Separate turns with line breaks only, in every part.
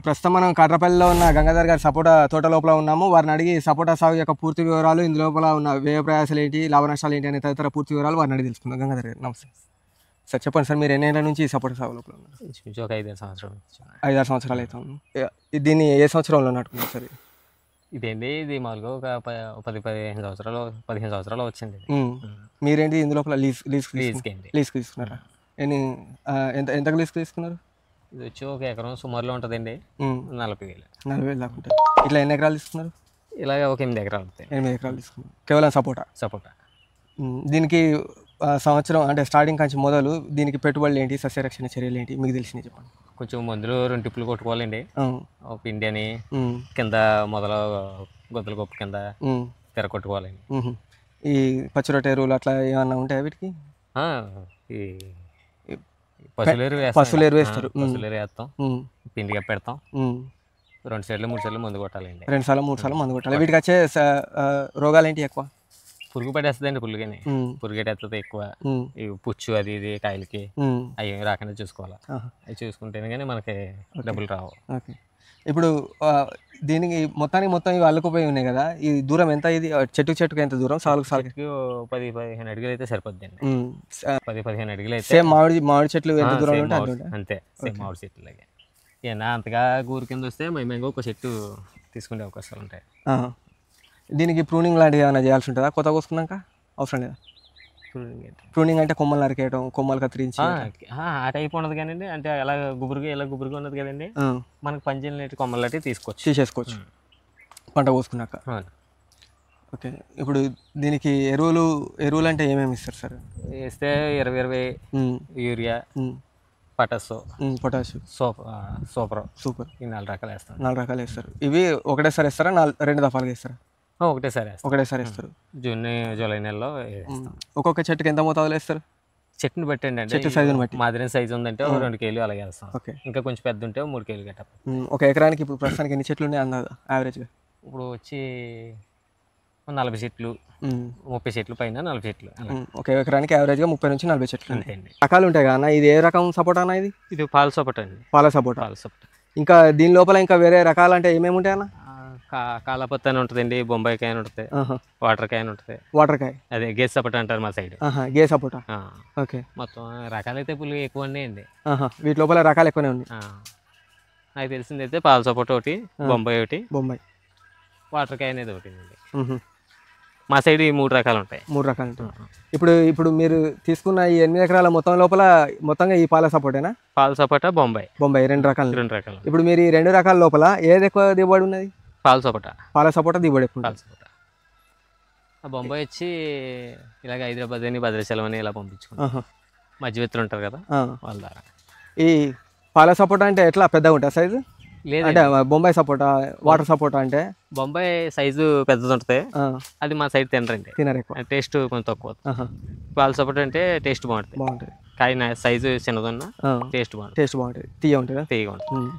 ప్రస్తుతం మనం కట్రపల్లిలో ఉన్న గంగాధర్ గారి సపోటా తోట లోపల ఉన్నాము. వారిని అడిగి సపోటా సాగు యొక్క పూర్తి వివరాలు, ఇందు లోపల ఉన్న వ్యయ ప్రయాసాలు ఏంటి, లాభ నష్టాలు ఏంటి అనే తదితర పూర్తి వివరాలు వారిని అడిగి తెలుసుకుందాం. గంగాధర్ గారు నమస్తే సార్. చెప్పండి సార్, మీరు ఎన్ని ఏళ్ళ నుంచి సపోటా సాగు లోపల ఉన్నారు?
ఒక 5-6 సంవత్సరాలు.
5-6 సంవత్సరాలు అవుతాము. దీన్ని ఏ సంవత్సరంలో నాటుకున్నారు సార్?
ఇదేంటి, ఇది మామూలుగా ఒక 15 సంవత్సరాలు వచ్చింది.
మీరేంటి ఇందు లోపల
లీజ్కి
తీసుకున్నారా? ఎంతకు లీజ్కి తీసుకున్నారు?
ఇది వచ్చి ఒక ఎకరం సుమారులో ఉంటుందండి, 40,000
దాకా ఉంటుంది. ఇట్లా ఎన్ని ఎకరాలు తీసుకున్నారు?
ఇలాగ ఒక 8 ఎకరాలు ఉంటాయి.
8 ఎకరాలు తీసుకున్నారు కేవలం సపోటా. దీనికి సంవత్సరం అంటే స్టార్టింగ్ కొంచెం మొదలు దీనికి పెట్టుబడులు ఏంటి, సస్యరక్షణ చర్యలు ఏంటి మీకు తెలిసినవి చెప్పండి.
కొంచెం మందులు 2 టిప్పులు కొట్టుకోవాలండి. పిండి అని కింద మొదల గొద్దల గొప్ప కింద తెర కొట్టుకోవాలండి.
ఈ పచ్చిరొట్ట ఎరువులు అట్లా ఏమన్నా ఉంటాయా వీటికి?
ఈ పశువులు ఎరువు వేస్తారు. పశువులు ఎరువు వేస్తాం, పిండిగా పెడతాం. 2 సార్లు 3 సార్లు మందు కొట్టాలండి.
2 సార్లు 3 సార్లు మందు కొట్టాలి. వీటికి వచ్చే రోగాలు ఏంటి ఎక్కువ?
పురుగు పడేస్తుందండి. పురుగుని పురుగేటేస్తుంది ఎక్కువ. ఈ పుచ్చు అది ఇది కాయలకి అవి రాకుండా చూసుకోవాలి. అవి చూసుకుంటేనే కానీ మనకి డబ్బులు రావు.
ఓకే, ఇప్పుడు దీనికి మొత్తం ఇవి అల్లుకుపోయి ఉన్నాయి కదా, ఈ దూరం ఎంత? ఇది చెట్టుకు ఎంత దూరం? సాలుకు
10-15 అడుగులు అయితే సరిపోద్దండి. 10-15 అడుగులు అయితే
సేమ్ మామిడి చెట్లు ఎంత దూరం ఉంటే
అంతే. సేమ్ మామిడి చెట్లు లాగే. ఏమన్నా అంతగా గూరు కింద వస్తే మేము ఒక చెట్టు తీసుకునే అవకాశాలు ఉంటాయి.
దీనికి ప్రూనింగ్ లాంటివి ఏమైనా చేయాల్సి ఉంటుందా కొత్త కోసుకున్నాక? అవసరం లేదా? ప్రూనింగ్ అంటే కొమ్మలు నరికేయడం, కొమ్మలు కత్తిరించి
ఆ టైప్ ఉండదు కానీ అంటే ఎలా గుబురుగా ఉన్నది కదండి, మనకు పంజీలు కొమ్మలు లాంటి
తీసేసుకోవచ్చు పంట కోసుకున్నాక. ఓకే, ఇప్పుడు దీనికి ఎరువులు అంటే ఏమేమి ఇస్తారు సార్?
వేస్తే 20 యూరియా, పొటాష్, సూపర్ ఈ 4 రకాలు వేస్తారు.
4 రకాలు వేస్తారు. ఇవి ఒకటేసారి వేస్తారా, 2 దఫాలుగా వేస్తారా? ఒకటేసారి వేస్తారు.
జూలై నెలలో
ఒక్కొక్క చెట్టుకి ఎంత మోతాదులో వేస్తారు?
చెట్టుని బట్టి అండి,
చెట్టు సైజుని బట్టి.
మాదిరిన సైజు ఉందంటే 2 కేజీలు అలాగే వేస్తాం.
ఓకే,
ఇంకా కొంచెం పెద్ద ఉంటే 3 కేజీలు గట్ట.
ఒక ఎకరానికి ఇప్పుడు ప్రస్తుతానికి ఎన్ని చెట్లు ఉన్నాయి అన్నది యావరేజ్గా?
ఇప్పుడు వచ్చి 40 చెట్లు, 30 చెట్లు పైన 40 చెట్లు.
ఒక ఎకరానికి యావరేజ్గా 30 నుంచి 40 చెట్లు. రకాలు ఉంటాయి కదా. ఇది ఏ రకం సపోటా అన్న? ఇది
పాల సపోటా అండి.
పాల సపోటా. ఇంకా దీని లోపల ఇంకా వేరే రకాలు అంటే ఏమేమి ఉంటాయి అన్న?
కాలాపత్తి అని ఉంటుందండి, బొంబాయి కాయ అని ఉంటుంది, వాటర్ కాయ అని ఉంటుంది. అదే గేస్ సపోటా అంటారు మా సైడ్.
గే సపోటా. ఓకే,
మొత్తం రకాలైతే పుల్లు ఎక్కువ ఉన్నాయండి.
వీటి లోపల రకాలు ఎక్కువనే ఉన్నాయి.
నాకు తెలిసింది అయితే పాల సపోటా ఒకటి, బొంబాయి, వాటర్ కాయ అనేది ఒకటి అండి. మా సైడ్ ఈ 3 రకాలు ఉంటాయి.
3 రకాలు ఉంటాయి. ఇప్పుడు మీరు తీసుకున్న ఈ 8 ఎకరాల మొత్తంగా ఈ పాల సపోటేనా?
పాల సపోటా, బొంబాయి
2 రకాలు. ఇప్పుడు మీరు ఈ 2 రకాల లోపల ఏది ఎక్కువ దిగుబడి ఉన్నది?
పాల సపోటా
దిగుబడి ఎక్కువ.
ఆ బొంబాయి వచ్చి ఇలాగ హైదరాబాద్ అని, భద్రాచలం అని ఇలా పంపించుకుంటాం. మధ్యవర్తులు ఉంటారు కదా వాళ్ళ ద్వారా.
ఈ పాల సపోటా అంటే ఎట్లా పెద్దగా ఉంటుంది సైజు? అంటే బొంబాయి సపోటా, వాటర్ సపోటా అంటే
బొంబాయి సైజు పెద్దది ఉంటుంది. అది మా సైడ్ తినరు ఎక్కువ, టేస్ట్ కొంచెం తక్కువ. పాల సపోటా అంటే టేస్ట్ బాగుంటుంది. కాయ సైజు చిన్నదన్నా టేస్ట్ బాగుంటుంది. తీయగా ఉంటుంది.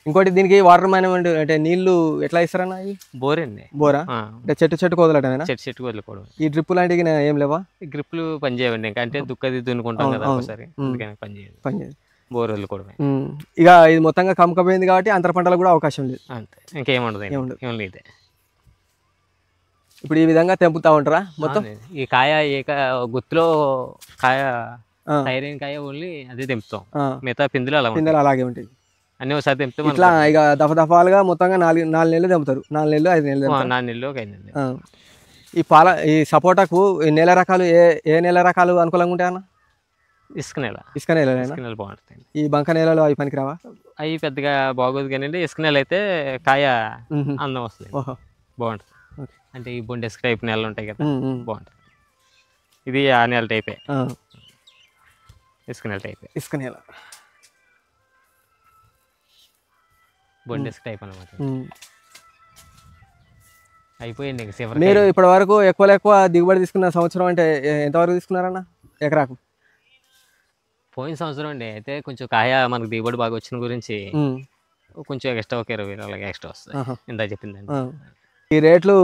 ఇంకోటి దీనికి వాటర్ మేనేజ్మెంట్ అంటే నీళ్లు ఎట్లా ఇస్తారన్నా? బోరా అంటే చెట్టు వదలటమేనా? చెట్టు వదులుకోవడం.
ఈ డ్రిప్ లాంటివి ఏం లేవా?
గ్రిప్లు పని చేయవండి. అంటే దుక్కది దున్నుకుంటాం కదా ఒకసారి, పని చేయదు. బోర్ వదులుకోవడమే.
ఇక ఇది మొత్తంగా కమ్మకపోయింది కాబట్టి అంతర పంటలకు కూడా అవకాశం లేదు.
అంతే, ఇంకేముండదు. ఇదే
ఇప్పుడు ఈ విధంగా తెంపుతా ఉంటారా మొత్తం?
ఈ కాయ గుత్తులో కాయ తయారైన కాయ ఓన్లీ అదే తెంపుతాం. మిగతా పిందులు
అలాగే ఉంటాయి.
అన్ని ఒకసారి తెంపితే
ఇట్లా ఇక దఫాలుగా మొత్తంగా 4 నెలలు తెంపుతారు. 4 నెలలు 5 నెలలు
4 నెలలు 5
నెలలు. ఈ సపోటాకు నెల రకాలు ఏ నెల రకాలు అనుకూలంగా ఉంటాయన్న?
ఇసుక నేల బాగుంటుంది.
ఈ బంక నేలలో అవి పనికిరావా?
అవి పెద్దగా బాగోదు కానీ ఇసుక నేల అయితే కాయ అందం వస్తుంది, బాగుంటుంది. అంటే ఈ బొండెస్క్ టైప్ నేలలు ఉంటాయి కదా, బాగుంటుంది. ఇది ఆ నేల టైపే, ఇసుక నేల బొండెస్క్ టైప్ అనమాట. అయిపోయింది.
మీరు ఇప్పటి వరకు ఎక్కువ దిగుబడి తీసుకున్న సంవత్సరం అంటే ఎంతవరకు తీసుకున్నారన్న ఎకరాకు?
పోయిన సంవత్సరం అండి. అయితే కొంచెం కాయ మనకు దిగుబడి బాగా వచ్చిన గురించి కొంచెం ఎక్స్ట్రా ఒక 20,000 అలాగే ఎక్స్ట్రా వస్తుంది. ఇందా చెప్పిందండి.
ఈ రేట్లు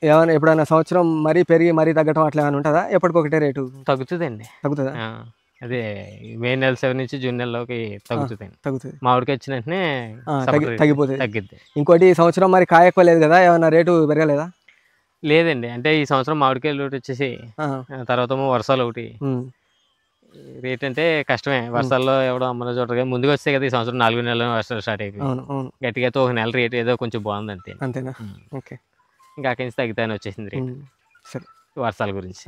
ఏమైనా ఎప్పుడైనా సంవత్సరం మరీ పెరిగి మరీ తగ్గటం అట్లా ఏమైనా ఉంటుందా? ఎప్పటికొకటే రేటు
తగ్గుతుందండి.
తగ్గుతుందా?
అదే మే నెల చివరి నుంచి జూన్ నెలలోకి తగ్గుతుందండి.
తగ్గుతుంది.
మామిడికాయ వచ్చిన వెంటనే సపోటా రేట్
తగ్గిపోతుంది.
తగ్గిద్ది.
ఇంకోటి ఈ సంవత్సరం మరి కాయ ఎక్కువ లేదు కదా, ఏమన్నా రేటు పెరగలేదా?
లేదండి, అంటే ఈ సంవత్సరం మామిడికాయలు ఒకటి వచ్చేసి తర్వాత వర్షాలు ఒకటి రేట్ అంటే కష్టమే. వర్షాల్లో ఎవడో అమ్మలో చూడరు కానీ ముందుగా వస్తే కదా ఈ సంవత్సరం 4 నెలలు వర్షాలు స్టార్ట్ అయిపోయి గట్టిగా అయితే 1 నెల రేట్ ఏదో కొంచెం బాగుంది అంతే.
అంతేనా? ఓకే.
ఇంకా అక్కడి నుంచి తగ్గుతానే వచ్చేసింది రేట్
సరే.
వర్షాల గురించి.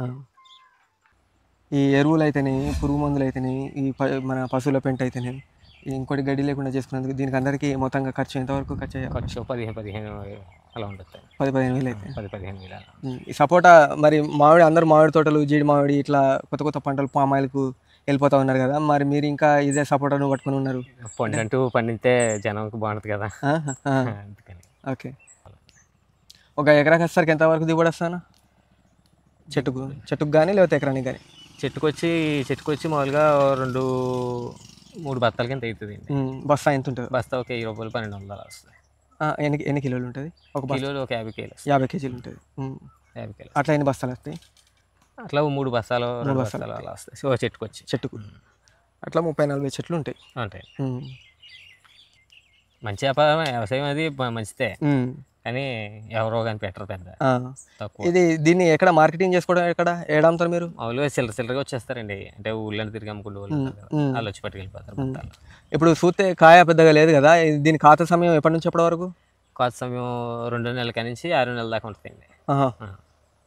ఈ ఎరువులు అయితేనేవి, పురుగు మందులు అయితేనేవి, ఈ మన పశువుల పెంట అయితేనేవి, ఇంకోటి గడ్డి లేకుండా చేసుకున్నందుకు దీనికి అందరికీ మొత్తంగా ఖర్చు ఎంతవరకు ఖర్చు అయ్యే?
ఖర్చు 15 అలా ఉంటుంది.
10-15 వేలు అయితే
10-15 వేలు అలా.
ఈ సపోటా మరి మామిడి, అందరు మామిడి తోటలు, జీడి మామిడి ఇట్లా కొత్త కొత్త పంటలు పామాయిల్కు వెళ్ళిపోతూ ఉన్నారు కదా, మరి మీరు ఇంకా ఇదే సపోటాను పట్టుకుని ఉన్నారు?
పండు అంటూ పండితే జనంకి బాగుంటుంది కదా అందుకని.
ఓకే. ఒక ఎకరాకి వచ్చేసరికి ఎంతవరకు దిగుబడి వస్తాను? చెట్టుకు కానీ లేకపోతే ఎకరానికి కానీ?
చెట్టుకొచ్చి మామూలుగా 2-3 బస్తాల కింద అవుతుంది.
బస్తా ఎంత ఉంటుంది?
బస్తా ఒక 1000 రూపాయలు 1200 అలా వస్తుంది.
ఎన్ని కిలోలు ఉంటుంది? ఒక
కిలోలు ఒక 50 కేజీలు.
50 కేజీలు ఉంటుంది.
50 కేజీలు.
అట్లా ఎన్ని బస్తాలు వస్తాయి?
అట్లా 3 బస్తాలు 2 బస్తాలు అలా వస్తాయి. సో చెట్టుకు
అట్లా 30-40 చెట్లు ఉంటాయి.
మంచి వ్యాపారం, వ్యవసాయం అది మంచిదే కానీ ఎవరో కానీ పెట్టరు పెద్ద తక్కువ.
ఇది దీన్ని ఎక్కడ మార్కెటింగ్ చేసుకోవడం, ఎక్కడ ఏడాంతారు మీరు?
మామూలుగా చిల్లరగా వచ్చేస్తారండి, అంటే ఊళ్ళో తిరిగి అమ్ముకుంటూ వాళ్ళు వచ్చి పట్టుకెళ్ళిపోతారు.
ఇప్పుడు చూస్తే కాయ పెద్దగా లేదు కదా, దీని ఖాతా సమయం ఎప్పటి నుంచి ఎప్పటి వరకు?
ఖాతా సమయం 2 నెలల కాడి నుంచి 6 నెలల దాకా ఉంటుందండి.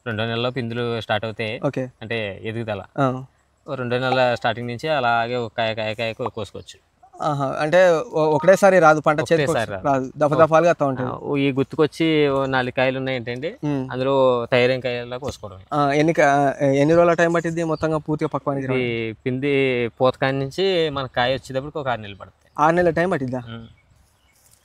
2 నెలల్లో పిందులు స్టార్ట్ అవుతాయి.
ఓకే.
అంటే ఎదుగుదల 2 నెలల స్టార్టింగ్ నుంచి అలాగే ఒక కాయ కోసుకోవచ్చు.
అంటే ఒకటేసారి రాదు పంట, రాదు, దఫాలుగా వస్తూ ఉంటుంది.
ఈ గుర్తుకొచ్చి 4 కాయలు ఉన్నాయి ఏంటండి, అందులో తయారైన కాయలా కోసుకోవడం.
ఎన్ని రోజుల టైం పట్టింది మొత్తంగా పూర్తిగా పక్వానికి?
పిండి పూతకాయ నుంచి మన కాయ వచ్చేటప్పుడు ఒక 6 నెలలు పడుతుంది.
6 నెలల టైం పట్టిద్దా?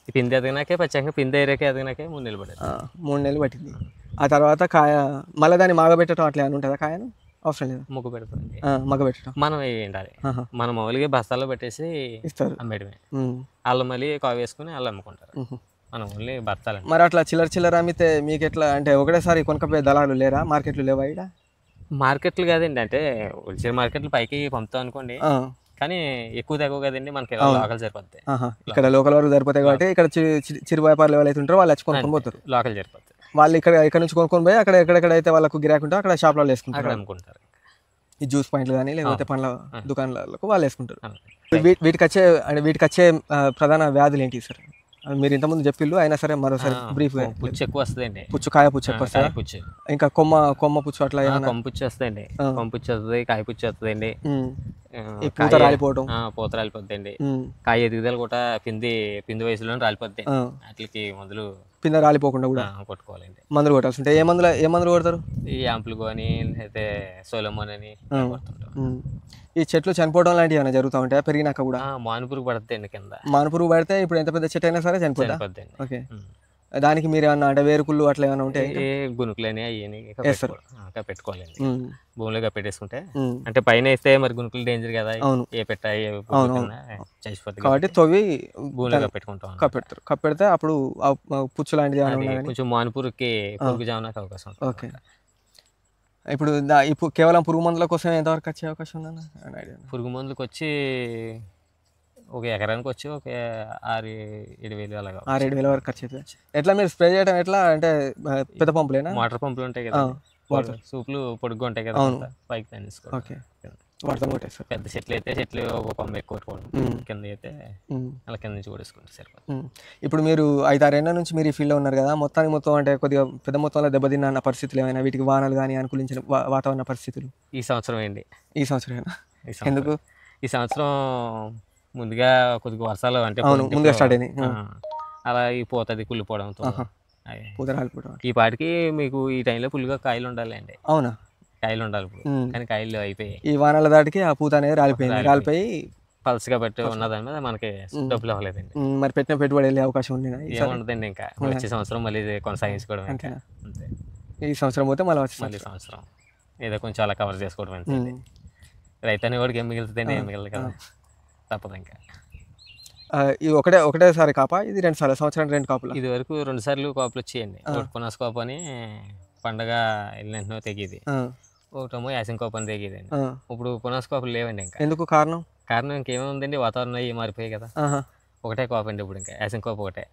ఈ పిండి ఎదగినాకే పచ్చగా పిండి ఎదగాకే 3 నెలలు పడుతుంది.
3 నెలలు పట్టింది. ఆ తర్వాత కాయ మళ్ళీ దాన్ని మాగబెట్టడం అట్లా అని ఉంటుందా? కాయను అవసరం లేదు,
ముగ్గు పెడుతుంది.
మగ్గ పెట్టడం
మనం ఏంటాలి, మనం మామూలుగా బస్తాల్లో పెట్టేసి ఇస్తారు అమ్మేయడమే. వాళ్ళు మళ్ళీ కాయ వేసుకుని వాళ్ళు అమ్ముకుంటారు, మనం ఓన్లీ బస్తాలు.
మరి అట్లా చిల్లర అమ్మితే మీకు ఎట్లా, అంటే ఒకటేసారి కొనకపోయే దళాలు లేరా? మార్కెట్లు లేవా ఇక్కడ?
మార్కెట్లు కాదండి, అంటే హోల్సేల్ మార్కెట్లు పైకి పంపుతాం అనుకోండి, కానీ ఎక్కువ తక్కువ కదండి, మనకి లోకల్ సరిపోతాయి.
ఇక్కడ లోకల్ వరకు సరిపోతాయి కాబట్టి ఇక్కడ చిరు వ్యాపారులు ఎవరైతే ఉంటారో వాళ్ళు వచ్చి కొనుక్కొని పోతారు.
లోకల్ సరిపోతాయి.
వాళ్ళు ఇక్కడ నుంచి కొనుక్కొని పోయి అక్కడ ఎక్కడెక్కడైతే వాళ్ళకు గిరాకీ ఉంటే అక్కడ షాప్లో వేసుకుంటారు,
అమ్ముకుంటారు.
ఈ జ్యూస్ పాయింట్లు కానీ లేకపోతే పండ్ల దుకాణాలకు వాళ్ళు వేసుకుంటారు. వీటికి వచ్చే ప్రధాన వ్యాధులు ఏంటి సార్? మీరు ఇంతకుముందు చెప్పిళ్ళు, అయినా సరే మరోసారి బ్రీఫ్.
పుచ్చు ఎక్కువ వస్తుందండి,
కాయ పుచ్చు ఎక్కువ వస్తుంది. ఇంకా కొమ్మ పుచ్చు అట్లా
కొమ్మ పుచ్చు వస్తుందండి, కొమ్మ పుచ్చు వస్తుంది, కాయ పుచ్చు వస్తుందండి,
పూత రాలిపోవడం,
పూత రాలిపోద్దండి, కాయ ఎదుగుదల కూడా పిండి వయసులో రాలిపోద్ది. వాటికి మందులు
పింద రాలిపోకుండా కూడా
కొట్టుకోవాలండి, మందులు
కొట్టాల్సి ఉంటాయి. ఏ మందులు కొడతారు?
ఈ యాంపులు కానీ అయితే సోలమోన్ అని కొడుతుంటాం.
ఈ చెట్లు చనిపోవడం లాంటివి ఏమైనా జరుగుతూ ఉంటాయా పెరిగినాక కూడా?
మానుపురుగు పడుతుంది కింద.
మానుపురుగు పడితే ఇప్పుడు ఎంత పెద్ద చెట్టు అయినా సరే చనిపోద్ది. ఓకే. దానికి మీరు ఏమన్నా అంటే వేరుకుళ్ళు అట్లా ఏమైనా ఉంటాయి?
గునుకులని అవన్నీ పెట్టుకోవాలండి, భూమిలో పెట్టేసుకుంటే. అంటే పైన వేస్తే మరి గునుకులు డేంజర్ కదా, ఏ పెట్టాయి చచ్చిపోతుంది
కాబట్టి తవ్వి
భూమిలో పెట్టుకుంటాం.
కప్పెడితే అప్పుడు పుచ్చు లాంటిది
కొంచెం మానుపురుకి పురుగు జామడానికి అవకాశం.
ఓకే. ఇప్పుడు కేవలం పురుగు మందుల కోసం ఎంతవరకు వచ్చే అవకాశం ఉందన్న?
పురుగు మందులకు వచ్చి ఒక ఎకరానికి వచ్చి ఒక 6-7 వేలు అలాగా,
6-7 వేల వరకు ఖర్చు అవుతుంది. ఎట్లా మీరు స్ప్రే చేయడం ఎట్లా, అంటే పెద్ద పంపులేనా?
వాటర్ పంపులు ఉంటాయి కదా, సూపులు పొడుగ్గా ఉంటాయి కదా, పైకి తీసుకోవాలి.
ఓకే. వాటర్ కొట్టేస్తారు.
పెద్ద చెట్లు అయితే చెట్లు ఒక కొమ్మ ఎక్కువ కొట్టుకోవడం, కింద అయితే అలా కింద నుంచి కొట్టేసుకుంటారు సరిపోతుంది.
ఇప్పుడు మీరు 5-6 ఏళ్ళ నుంచి మీరు ఈ ఫీల్డ్లో ఉన్నారు కదా, మొత్తం అంటే కొద్దిగా పెద్ద మొత్తంలో దెబ్బతిన్న పరిస్థితులు ఏమైనా, వీటికి వానలు కానీ అనుకూలించిన వాతావరణ పరిస్థితులు?
ఈ సంవత్సరం ఏంటి?
ఈ సంవత్సరం ఎందుకు?
ఈ సంవత్సరం ముందుగా కొద్దిగా వర్షాలు అంటే
ముందుగా స్టార్ట్ అయినాయి,
అలా ఈ పోతుంది కుళ్ళిపోవడంతో
పూత రాలిపోవడం.
ఈ పాటికి మీకు ఈ టైంలో ఫుల్గా కాయలు ఉండాలండి.
అవునా?
కాయలు ఉండాలి ఇప్పుడు, కానీ కాయలు అయిపోయాయి.
ఈ వానల దాటికి ఆ పూత అనేది రాలిపోయి
పల్స్గా పెట్టి ఉన్నదాని మీద మనకి డబ్బులు అవ్వలేదండి.
మరి పెట్టిన పెట్టుబడి వెళ్ళే అవకాశం ఉంది?
ఏముండదండి, ఇంకా వచ్చే సంవత్సరం మళ్ళీ కొనసాగించుకోవడం అంతే.
ఈ సంవత్సరం పోతే మళ్ళీ
సంవత్సరం ఏదో కొంచెం అలా కవర్ చేసుకోవడం అంతే. రైతు అనేవాడికి ఏం మిగులుతుందండి? ఏం మిగలదు కదా, తప్పదు. ఇంకా
ఇది ఒకటేసారి కాపా? ఇది 2 సార్లు సంవత్సరానికి 2 కాపులు?
ఇది వరకు 2 సార్లు కాపులు వచ్చేయండి. ఒకటి పునాస్ కాపు అని పండగ వెళ్ళిన తెగేది, ఒకటేమో యాసింగ్ కోపం తెగేదండి. ఇప్పుడు పునాస్ కోపలు లేవండి ఇంకా.
ఎందుకు కారణం?
కారణం ఇంకేముందండి, వాతావరణం అవి మారిపోయాయి కదా. ఒకటే కోప అండి ఇప్పుడు, ఇంకా యాసింగ్ కోప ఒకటే.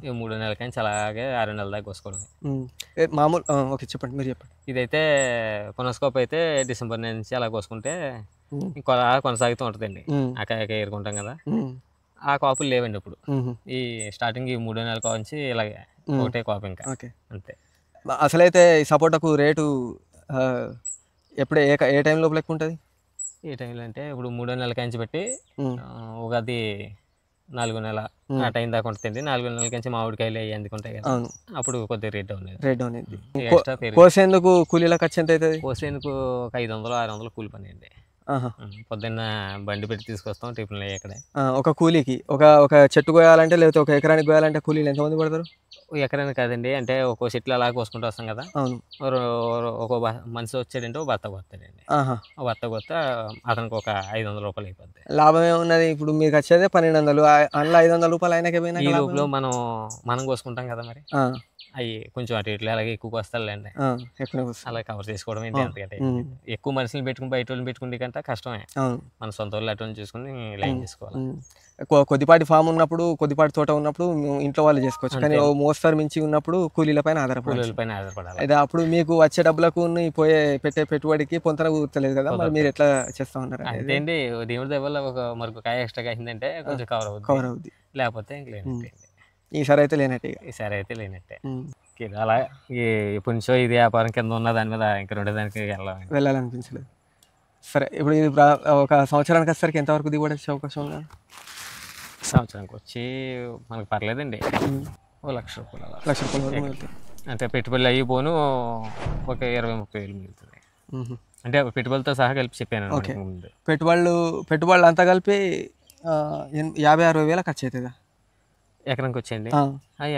ఈ 3 నెలల నుంచి అలాగే 6 నెలల దాకా కోసుకోవడమే
మామూలు. ఓకే, చెప్పండి, మీరు చెప్పండి.
ఇదైతే పునాస్ కోప అయితే డిసెంబర్ నుంచి అలా కోసుకుంటే ఇంకా అలా కొనసాగుతూ ఉంటుందండి. అకాయక ఏరుకుంటాం కదా, ఆ కాపులు లేవండి ఇప్పుడు. ఈ స్టార్టింగ్ ఈ 3 నెలల నుంచి ఇలాగే ఒకటే కోప ఇంకా. అంతే.
అసలైతే ఈ సపోటాకు రేటు ఎప్పుడు ఏ టైం లోపల ఎక్కువ ఉంటుంది?
ఏ టైంలో అంటే ఇప్పుడు 3 నెలల కంచి పెట్టి ఉగాది 4 నెల ఆ టైం దాకా ఉంటుంది. 4 నెలల కంచి మామిడికాయలు అవి అందుకుంటాయి కదా, అప్పుడు కొద్దిగా రేట్ డౌన్ అయింది.
కోసేందుకు కూలీల ఖర్చు ఎంత అవుతుంది?
కోసేందుకు ఒక 500-600 కూలి పని అండి. పొద్దున్న బండి పెట్టి తీసుకొస్తాం, టిఫిన్లు అయ్యి అక్కడే.
ఒక కూలీకి ఒక చెట్టు కోయాలంటే, లేకపోతే ఒక ఎకరానికి కోయాలంటే కూలీలు ఎంతమంది పడతారు?
ఎకరానికి కాదండి, అంటే ఒక్కో చెట్లు అలా కోసుకుంటూ వస్తాం కదా. ఒక మనిషి వచ్చాడంటే ఒక భర్త కొత్తాడండి. ఒక భర్త కొత్త అతనికి ఒక 500 రూపాయలు అయిపోద్ది.
లాభం ఏమున్నది? ఇప్పుడు మీకు వచ్చేదే 1200, అందులో 500 రూపాయలు అయినాకే పోయినా.
ఈ లోపల మనం కోసుకుంటాం కదా, మరి అవి కొంచెం అటు ఇట్లా అలాగే ఎక్కువ వస్తాయండి. అలా కవర్ చేసుకోవడం ఏంటి, అంతకంటే ఎక్కువ మనుషులు పెట్టుకుని బయట వాళ్ళని పెట్టుకుంటే కంటే కష్టమే. మన సొంత వాళ్ళు అటు చూసుకుని లైన్ చేసుకోవాలి.
కొద్దిపాటి ఫామ్ ఉన్నప్పుడు, కొద్దిపాటి తోట ఉన్నప్పుడు ఇంట్లో వాళ్ళు చేసుకోవచ్చు, కానీ మోస్తరు మించి ఉన్నప్పుడు కూలీల పైన ఆధారపడాలి. అయితే అప్పుడు మీకు వచ్చే డబ్బులకు పెట్టే పెట్టుబడికి పొంతన కూర్చలేదు కదా, మరి మీరు ఎట్లా చేస్తా ఉన్నారు?
అదేంటి, దేవుడి దగ్గర ఒక మరొక కాయ ఎక్స్ట్రా కాసిందంటే కొంచెం కవర్ అవుతుంది, లేకపోతే ఇంక లేనట్టే.
ఈసారి అయితే లేనట్టే.
అలా ఎప్పటి నుంచో ఇది వ్యాపారం కింద ఉన్న దాని మీద ఇంకా రెండోదానికి
వెళ్ళాలనిపించలేదు. సరే, ఇప్పుడు ఇది ఒక సంవత్సరానికి వచ్చేసరికి ఎంతవరకు దిగుబడి వచ్చే అవకాశం ఉందా?
సంవత్సరానికి వచ్చి మనకు పర్లేదండి, 1,00,000 రూపాయలు.
1,00,000 రూపాయలు మిగులుతాయి.
అంటే పెట్టుబడులు అయ్యి పోను ఒక 20-30 వేలు మిగులుతుంది. అంటే పెట్టుబడులతో సహా కలిపి చెప్పాను. ముందు
పెట్టుబడులు అంతా కలిపి 50-60 వేల ఖర్చు అవుతుందా
ఎకరానికి వచ్చేయండి?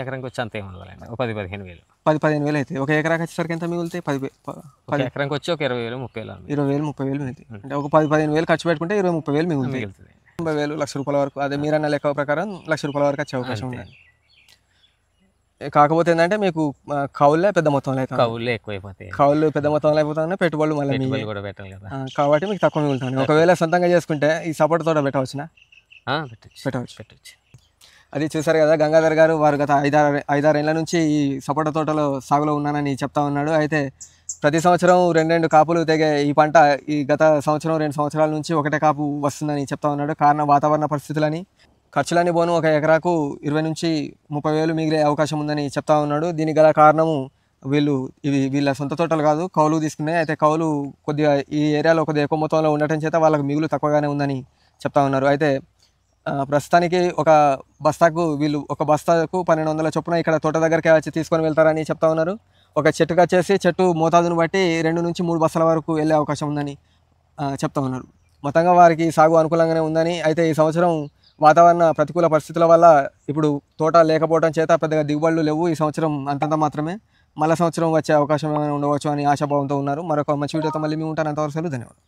ఎకరానికి వచ్చి అంత ఏమవ్వాలండి, ఒక 10-15 వేలు.
10-15 వేలు అవుతాయి. ఒక ఎకరాకి వచ్చేసరికి ఎంత మిగులుతాయి? 10
ఎకరానికి వచ్చి ఒక 20,000-30,000.
20,000-30,000 మిగులుతాయి. అంటే ఒక 10-15 వేలు ఖర్చు పెట్టుకుంటే 20-30 వేలు మిగులుతుంది. 90,000, 1,00,000 రూపాయల వరకు. అదే మీరన్న లెక్క ప్రకారం 1,00,000 రూపాయల వరకు వచ్చే అవకాశం ఉంది. కాకపోతే ఏంటంటే మీకు కౌళ్ళే పెద్ద మొత్తంలో అవుతాయి. కౌళ్ళు పెద్ద మొత్తంలో అయిపోతాయి, పెట్టుబడులు మళ్ళీ
కూడా పెట్టాలి కదా,
కాబట్టి మీకు తక్కువ మిగులుతుంది. ఒకవేళ సొంతంగా చేసుకుంటే ఈ సపోటా తోట పెట్టవచ్చునా? పెట్టవచ్చు. అది చూసారు కదా, గంగాధర్ గారు వారు గత 5-6 ఏళ్ళ నుంచి ఈ సపోటా తోటలో సాగులో ఉన్నానని చెప్తా ఉన్నాడు. అయితే ప్రతి సంవత్సరం 2 కాపులు తెగే ఈ పంట ఈ గత సంవత్సరం 2 సంవత్సరాల నుంచి ఒకటే కాపు వస్తుందని చెప్తా ఉన్నాడు. కారణం వాతావరణ పరిస్థితులని, ఖర్చులని పోను ఒక ఎకరాకు 20,000-30 వేలు మిగిలే అవకాశం ఉందని చెప్తా ఉన్నాడు. దీనికి గల కారణము వీళ్ళ సొంత తోటలు కాదు, కౌలు తీసుకున్నాయి. అయితే కౌలు కొద్దిగా ఈ ఏరియాలో కొద్దిగా ఎక్కువ మొత్తంలో ఉండటం చేత వాళ్ళకు మిగులు తక్కువగానే ఉందని చెప్తా ఉన్నారు. అయితే ప్రస్తుతానికి ఒక బస్తాకు 1,200 చొప్పున ఇక్కడ తోట దగ్గరికి వచ్చి తీసుకొని వెళ్తారని చెప్తా ఉన్నారు. ఒక చెట్టుకు వచ్చేసి చెట్టు మోతాదును బట్టి 2 నుంచి 3 బస్తాల వరకు వెళ్ళే అవకాశం ఉందని చెప్తా ఉన్నారు. మొత్తంగా వారికి సాగు అనుకూలంగానే ఉందని. అయితే ఈ సంవత్సరం వాతావరణ ప్రతికూల పరిస్థితుల వల్ల ఇప్పుడు తోట లేకపోవడం చేత పెద్దగా దిగుబడులు లేవు. ఈ సంవత్సరం అంతంత మాత్రమే, మళ్ళీ సంవత్సరం వచ్చే అవకాశం ఏమైనా ఉండవచ్చు అని ఆశాభావంతో ఉన్నారు. మరొక మంచి వీడియోతో మళ్ళీ మేము ఉంటాను. అంతవరకు ధన్యవాదాలు.